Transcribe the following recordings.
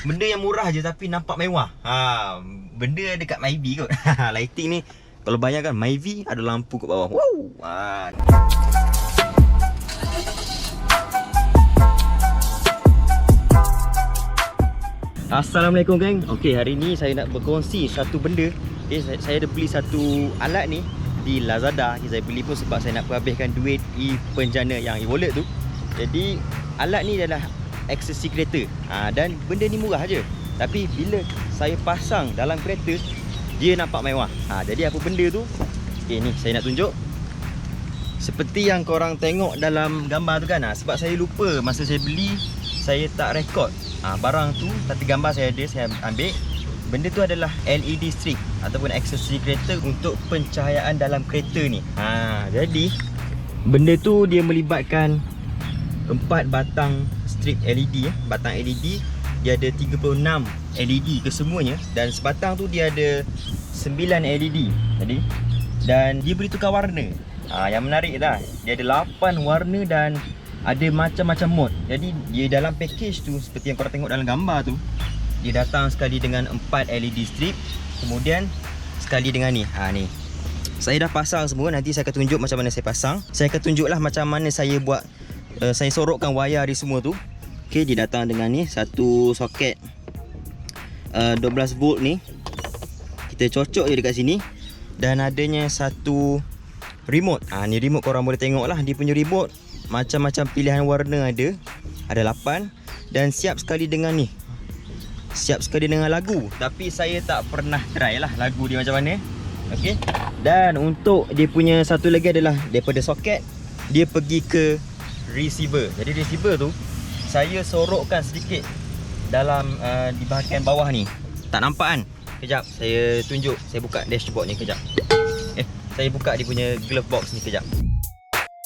benda yang murah je tapi nampak mewah. Benda dekat Myvi kot. Lighting ni kalau bayangkan Myvi ada lampu kat bawah. Wow. Assalamualaikum geng. Okey, hari ni saya nak berkongsi satu benda. Saya ada beli satu alat ni di Lazada. Saya beli pun sebab saya nak habiskan duit e-penjana yang e-wallet tu. Jadi alat ni adalah aksesi kereta. Dan benda ni murah je. Tapi bila saya pasang dalam kereta, dia nampak mewah. Jadi apa benda tu? Okey, ni saya nak tunjuk. Seperti yang korang tengok dalam gambar tu kan. Sebab saya lupa masa saya beli, saya tak rekod barang tu, tapi gambar saya ada, saya ambil. Benda tu adalah LED strip ataupun aksesi kereta untuk pencahayaan dalam kereta ni. Jadi benda tu dia melibatkan 4 batang strip LED. Batang LED dia ada 36 LED kesemuanya, dan sebatang tu dia ada 9 LED tadi. Dan dia boleh tukar warna. Yang menarik dah, dia ada 8 warna dan ada macam-macam mod. Jadi dia dalam package tu, seperti yang korang tengok dalam gambar tu, dia datang sekali dengan 4 LED strip, kemudian sekali dengan ni. Ni saya dah pasang semua. Nanti saya akan tunjuk macam mana saya pasang. Saya akan tunjuklah macam mana saya buat. Saya sorokkan wayar di semua tu. Okey, dia datang dengan ni satu soket 12 volt ni. Kita cocok je dekat sini. Dan adanya satu remote. Ni remote korang boleh tengok lah. Dia punya remote macam-macam pilihan warna ada 8. Dan siap sekali dengan ni, siap sekali dengan lagu. Tapi saya tak pernah try lah lagu dia macam mana. Okey. Dan untuk dia punya satu lagi adalah daripada soket, dia pergi ke receiver. Jadi receiver tu saya sorokkan sedikit dalam di bahagian bawah ni. Tak nampak kan? Kejap saya tunjuk. Saya buka dashboard ni kejap. Saya buka dia punya glove box ni kejap.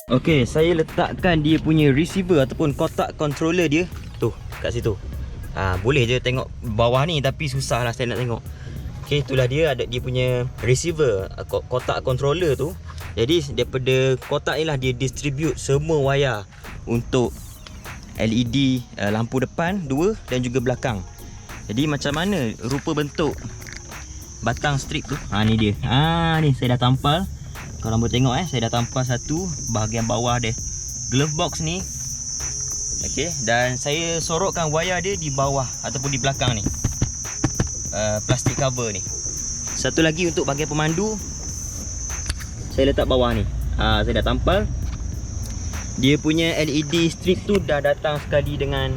Okey, saya letakkan dia punya receiver ataupun kotak controller dia tu kat situ. Boleh je tengok bawah ni, tapi susah lah saya nak tengok. Okey, itulah dia, ada dia punya receiver, kotak controller tu. Jadi daripada kotak ni lah dia distribute semua wayar untuk LED lampu depan 2 dan juga belakang. Jadi macam mana rupa bentuk batang strip tu? Ni dia. Ni saya dah tampal. Korang boleh tengok saya dah tampal satu bahagian bawah dia glove box ni. Okey, dan saya sorokkan wayar dia di bawah ataupun di belakang ni, plastik cover ni. Satu lagi untuk bahagian pemandu, saya letak bawah ni. Saya dah tampal. Dia punya LED strip tu dah datang sekali dengan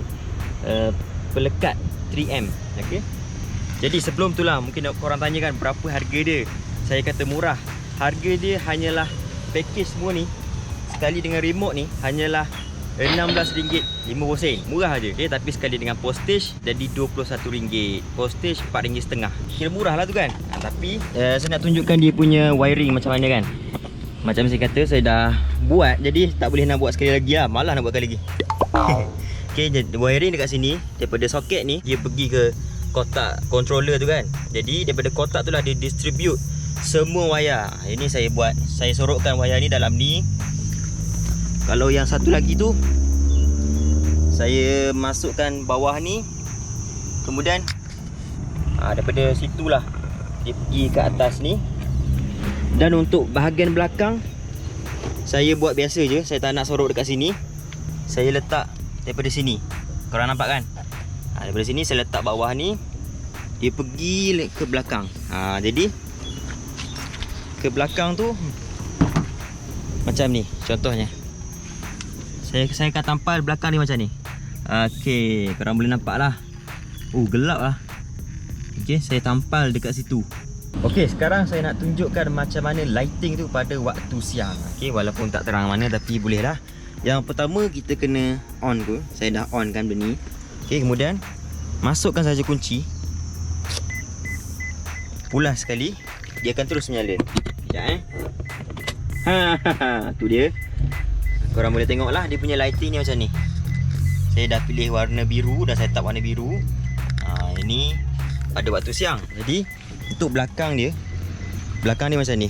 pelekat 3M. Okey. Jadi sebelum tu lah, mungkin korang tanyakan berapa harga dia. Saya kata murah. Harga dia hanyalah package semua ni sekali dengan remote ni hanyalah RM16.50. Murah aja. Okay, tapi sekali dengan postage jadi RM21. Postage RM4.50. Kira murah lah tu kan. Tapi saya nak tunjukkan dia punya wiring macam mana kan. Macam saya kata, saya dah buat, jadi tak boleh nak buat sekali lagi lah. Malah nak buat sekali lagi. Okay, wiring dekat sini, daripada soket ni dia pergi ke kotak controller tu kan. Jadi daripada kotak tu lah dia distribute semua wayar. Ini saya buat, saya sorokkan wayar ni dalam ni. Kalau yang satu lagi tu saya masukkan bawah ni. Kemudian daripada situlah dia pergi ke atas ni. Dan untuk bahagian belakang saya buat biasa je. Saya tak nak sorok dekat sini. Saya letak daripada sini. Korang nampak kan? Daripada sini saya letak bawah ni. Dia pergi ke belakang. Jadi ke belakang tu macam ni contohnya. Saya akan tampal belakang ni macam ni. Okey, korang boleh nampak lah. Gelap lah. Okey, saya tampal dekat situ. Okey, sekarang saya nak tunjukkan macam mana lighting tu pada waktu siang. Okey, walaupun tak terang mana tapi boleh lah. Yang pertama kita kena on tu. Saya dah on kan benda ni. Okey, kemudian masukkan saja kunci. Pulas sekali, dia akan terus menyala. Sekejap tu dia. Korang boleh tengok lah dia punya lighting ni macam ni. Saya dah pilih warna biru dan saya tak warna biru. Ini pada waktu siang. Jadi untuk belakang dia macam ni.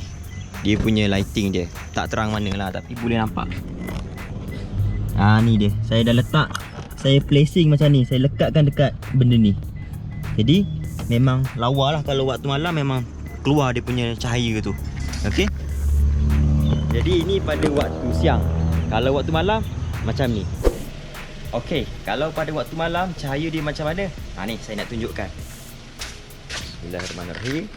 Dia punya lighting dia. Tak terang mana lah tapi boleh nampak. Ni dia. Saya dah letak, saya placing macam ni. Saya lekatkan dekat benda ni. Jadi memang lawa lah. Kalau waktu malam memang keluar dia punya cahaya tu. Okey. Jadi ini pada waktu siang. Kalau waktu malam macam ni. Okey, kalau pada waktu malam cahaya dia macam mana? Ni saya nak tunjukkan. Bismillahirrahmanirrahim.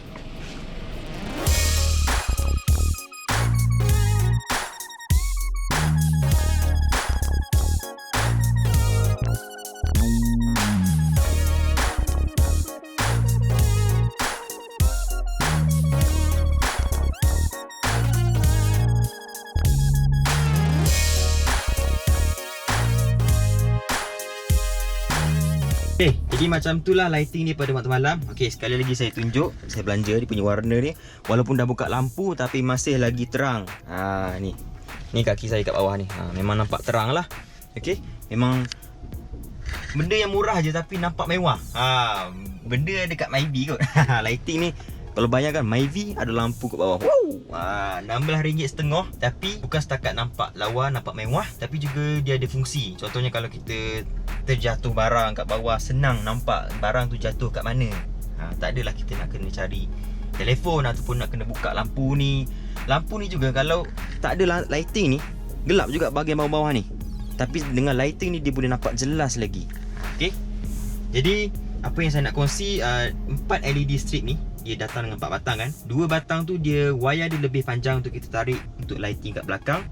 Okay, jadi macam tu lah lighting ni pada waktu malam. Okay, sekali lagi saya tunjuk. Saya belanja dia punya warna ni. Walaupun dah buka lampu tapi masih lagi terang. Ni. Ni kaki saya kat bawah ni. Memang nampak terang lah. Okay, memang benda yang murah je tapi nampak mewah. Benda dekat Myvi kot. Lighting ni kalau bayangkan Myvi ada lampu kat bawah. RM16.50. Tapi bukan setakat nampak lawa, nampak mewah, tapi juga dia ada fungsi. Contohnya kalau kita terjatuh barang kat bawah, senang nampak barang tu jatuh kat mana. Tak adalah kita nak kena cari telefon ataupun nak kena buka lampu ni. Lampu ni juga kalau tak ada lighting ni, gelap juga bahagian bawah-bawah ni. Tapi dengan lighting ni dia boleh nampak jelas lagi. Okay, jadi apa yang saya nak kongsi, 4 LED strip ni dia datang dengan 4 batang kan. 2 batang tu dia wayar dia lebih panjang untuk kita tarik untuk lighting kat belakang,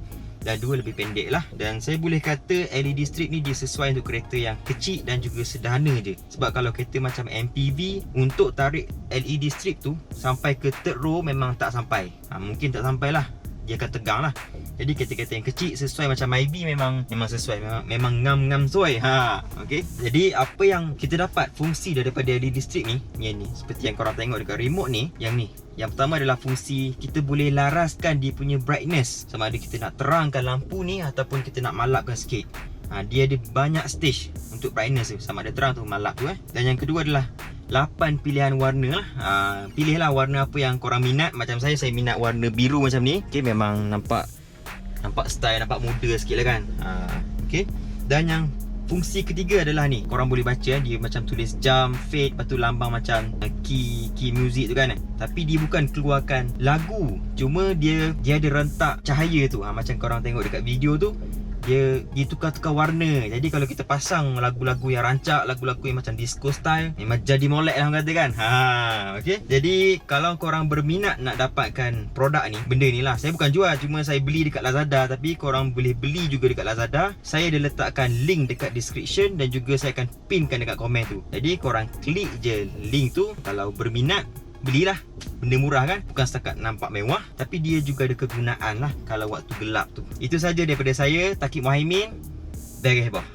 dan 2 lebih pendek lah. Dan saya boleh kata LED strip ni dia sesuai untuk kereta yang kecil dan juga sederhana je. Sebab kalau kereta macam MPV, untuk tarik LED strip tu sampai ke third row memang tak sampai. Mungkin tak sampai lah, dia akan tegang lah. Jadi kereta-kereta yang kecil sesuai macam Myvi memang sesuai, memang ngam-ngam sesuai. Okay. Jadi apa yang kita dapat fungsi daripada LED strip ni, yang ni, seperti yang korang tengok dekat remote ni, yang ni. Yang pertama adalah fungsi kita boleh laraskan dia punya brightness, sama ada kita nak terangkan lampu ni ataupun kita nak malapkan sikit. Dia ada banyak stage untuk brightness tu, sama ada terang tu, malap tu. Dan yang kedua adalah 8 pilihan warna lah. Pilihlah warna apa yang korang minat. Macam saya minat warna biru macam ni. Okay, memang nampak style, nampak muda sikit lah kan. Okay. Dan yang fungsi ketiga adalah ni, korang boleh baca dia macam tulis jam, fade, lepas tu lambang macam key music tu kan. Tapi dia bukan keluarkan lagu, cuma dia ada rentak cahaya tu. Macam korang tengok dekat video tu, dia tukar-tukar warna. Jadi kalau kita pasang lagu-lagu yang rancak, lagu-lagu yang macam disco style, memang jadi molek lah orang kata kan. Okay. Jadi kalau korang berminat nak dapatkan produk ni, benda ni lah, saya bukan jual, cuma saya beli dekat Lazada. Tapi korang boleh beli juga dekat Lazada. Saya ada letakkan link dekat description, dan juga saya akan pinkan dekat komen tu. Jadi korang klik je link tu. Kalau berminat, belilah. Benda murah kan, bukan setakat nampak mewah, tapi dia juga ada kegunaan lah kalau waktu gelap tu. Itu saja daripada saya, Taqib Muhaimin. Beres bah.